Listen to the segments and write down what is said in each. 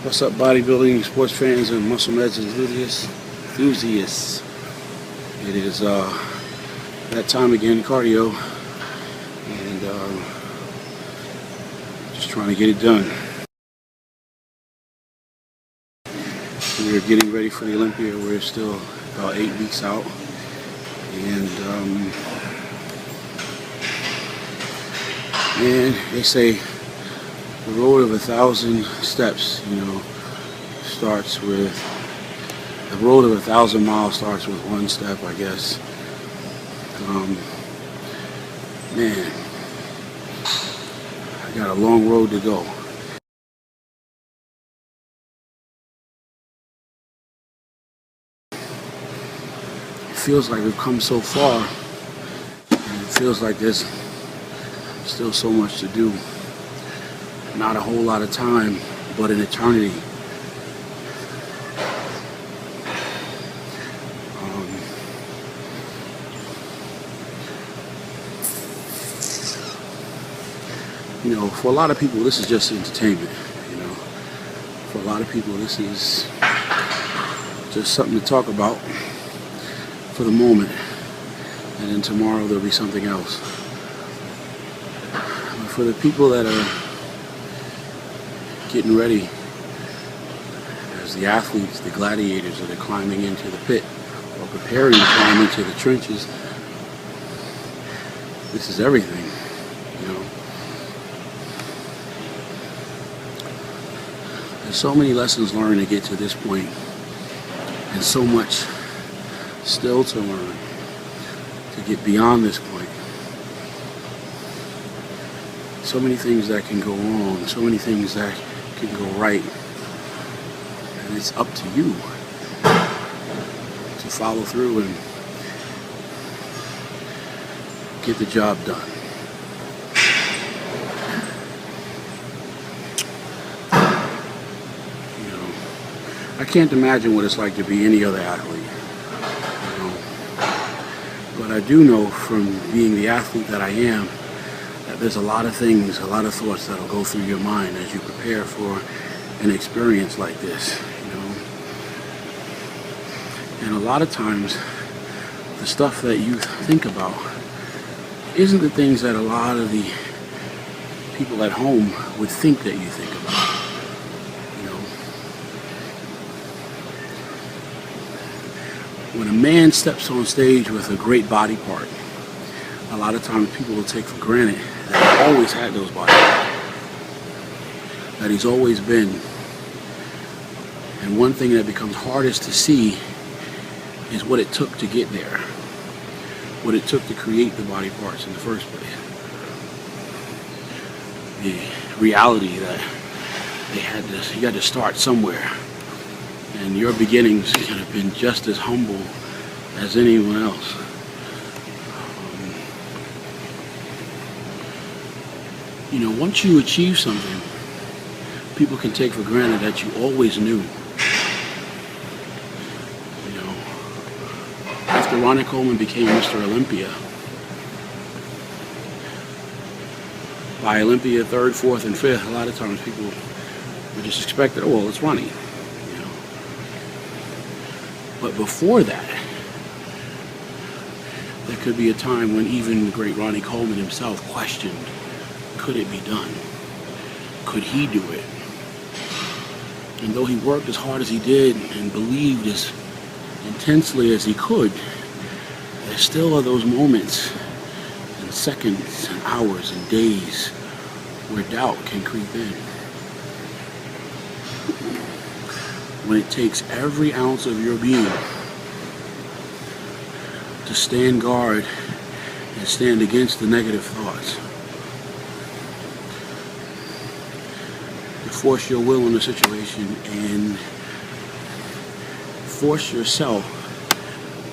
What's up, bodybuilding, sports fans, and muscle meds enthusiasts? It is that time again, cardio, and just trying to get it done. We're getting ready for the Olympia. We're still about 8 weeks out, and they say the road of 1,000 steps, starts with, the road of 1,000 miles starts with one step, I guess. Man, I got a long road to go. It feels like we've come so far, and it feels like there's still so much to do. Not a whole lot of time, but an eternity. For a lot of people, this is just entertainment. For a lot of people, this is just something to talk about for the moment, and then tomorrow there'll be something else. But for the people that are getting ready as the athletes, the gladiators that are climbing into the pit or preparing to climb into the trenches, this is everything. There's so many lessons learned to get to this point, and so much still to learn to get beyond this point. So many things that can go wrong, so many things that can go right, and it's up to you to follow through and get the job done. I can't imagine what it's like to be any other athlete, but I do know from being the athlete that I am that there's a lot of things, a lot of thoughts that'll go through your mind as you prepare for an experience like this, And a lot of times, the stuff that you think about isn't the things that a lot of the people at home would think that you think about. When a man steps on stage with a great body part, a lot of times people will take for granted that he's always had those body parts, that he's always been. And one thing that becomes hardest to see is what it took to get there, what it took to create the body parts in the first place. The reality that you had to start somewhere. And your beginnings could have been just as humble as anyone else. Once you achieve something, people can take for granted that you always knew. After Ronnie Coleman became Mr. Olympia, by Olympia 3rd, 4th, and 5th, a lot of times people would just expect that, oh, well, it's Ronnie. But before that, there could be a time when even the great Ronnie Coleman himself questioned, could it be done? Could he do it? And though he worked as hard as he did and believed as intensely as he could, there still are those moments and seconds and hours and days where doubt can creep in. When it takes every ounce of your being to stand guard and stand against the negative thoughts, to force your will in a situation and force yourself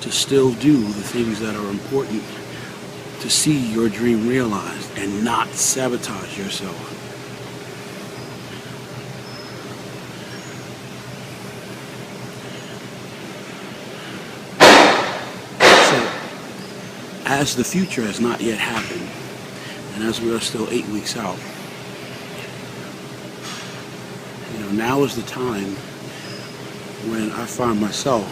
to still do the things that are important to see your dream realized and not sabotage yourself. As the future has not yet happened, and as we are still 8 weeks out, now is the time when I find myself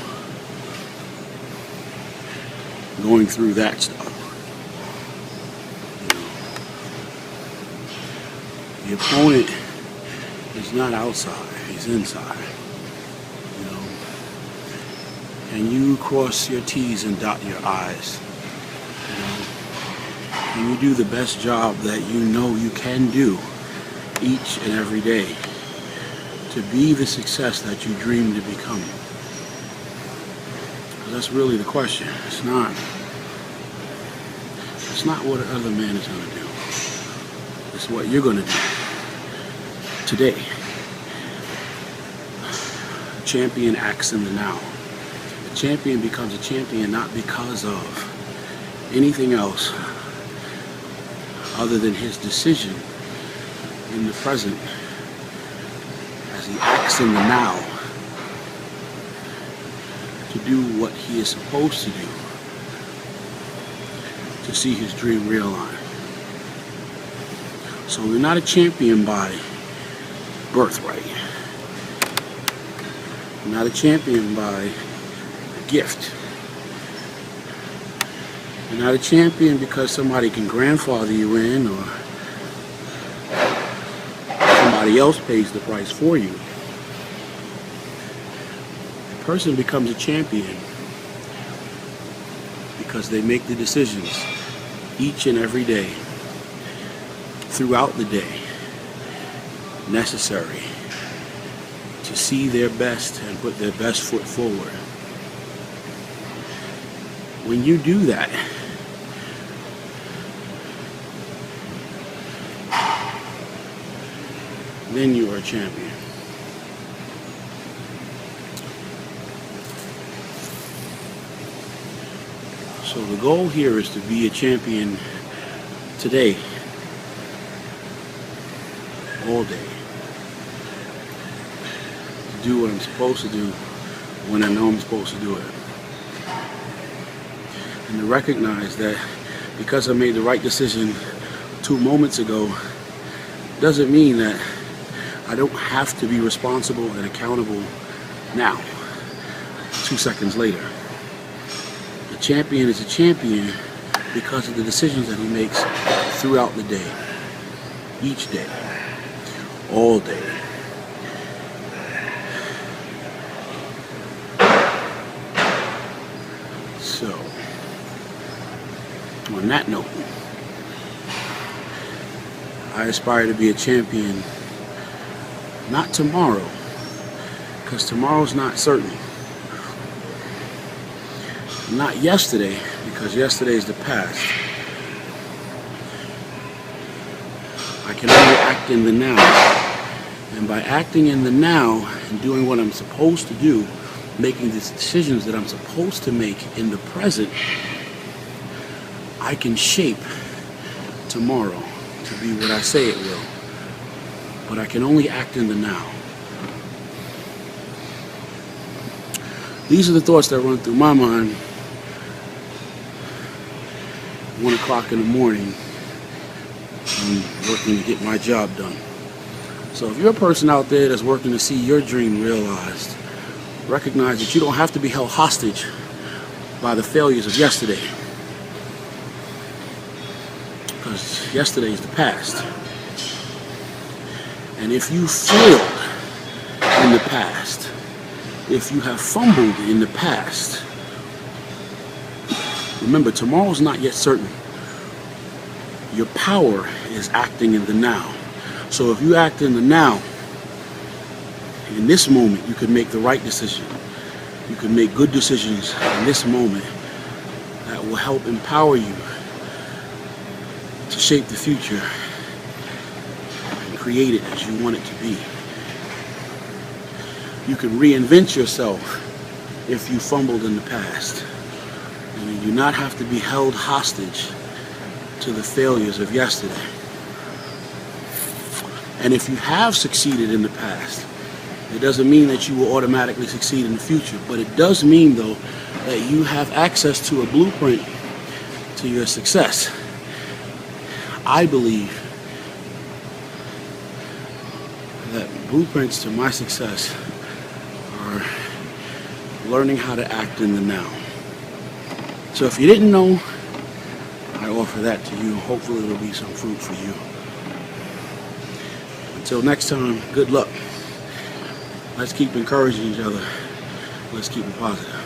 going through that stuff. The opponent is not outside, he's inside. And you cross your T's and dot your I's. And you do the best job that you know you can do each and every day to be the success that you dream to become. That's really the question. It's not what another man is going to do. It's what you're going to do today. A champion acts in the now. A champion becomes a champion not because of anything else other than his decision in the present as he acts in the now to do what he is supposed to do to see his dream realized. So you're not a champion by birthright. You're not a champion by gift. You're not a champion because somebody can grandfather you in or somebody else pays the price for you. A person becomes a champion because they make the decisions each and every day, throughout the day, necessary to see their best and put their best foot forward. When you do that, then you are a champion. So the goal here is to be a champion today, all day. To do what I'm supposed to do when I know I'm supposed to do it. And to recognize that because I made the right decision 2 moments ago, doesn't mean that I don't have to be responsible and accountable now, 2 seconds later. The champion is a champion because of the decisions that he makes throughout the day, each day, all day. So, on that note, I aspire to be a champion, not tomorrow, because tomorrow's not certain. Not yesterday, because yesterday is the past. I can only act in the now. And by acting in the now and doing what I'm supposed to do, making the decisions that I'm supposed to make in the present, I can shape tomorrow to be what I say it will. But I can only act in the now. These are the thoughts that run through my mind 1 o'clock in the morning. I'm working to get my job done. So if you're a person out there that's working to see your dream realized, recognize that you don't have to be held hostage by the failures of yesterday. Because yesterday is the past. And if you failed in the past, if you have fumbled in the past, remember, tomorrow's not yet certain. Your power is acting in the now. So if you act in the now, in this moment, you can make the right decision. You can make good decisions in this moment that will help empower you to shape the future and create it as you want it to be. You can reinvent yourself if you fumbled in the past. And you do not have to be held hostage to the failures of yesterday. And if you have succeeded in the past, it doesn't mean that you will automatically succeed in the future, but it does mean, though, that you have access to a blueprint to your success. I believe that blueprints to my success are learning how to act in the now. So if you didn't know, I offer that to you. Hopefully it'll be some fruit for you. Until next time, good luck. Let's keep encouraging each other. Let's keep it positive.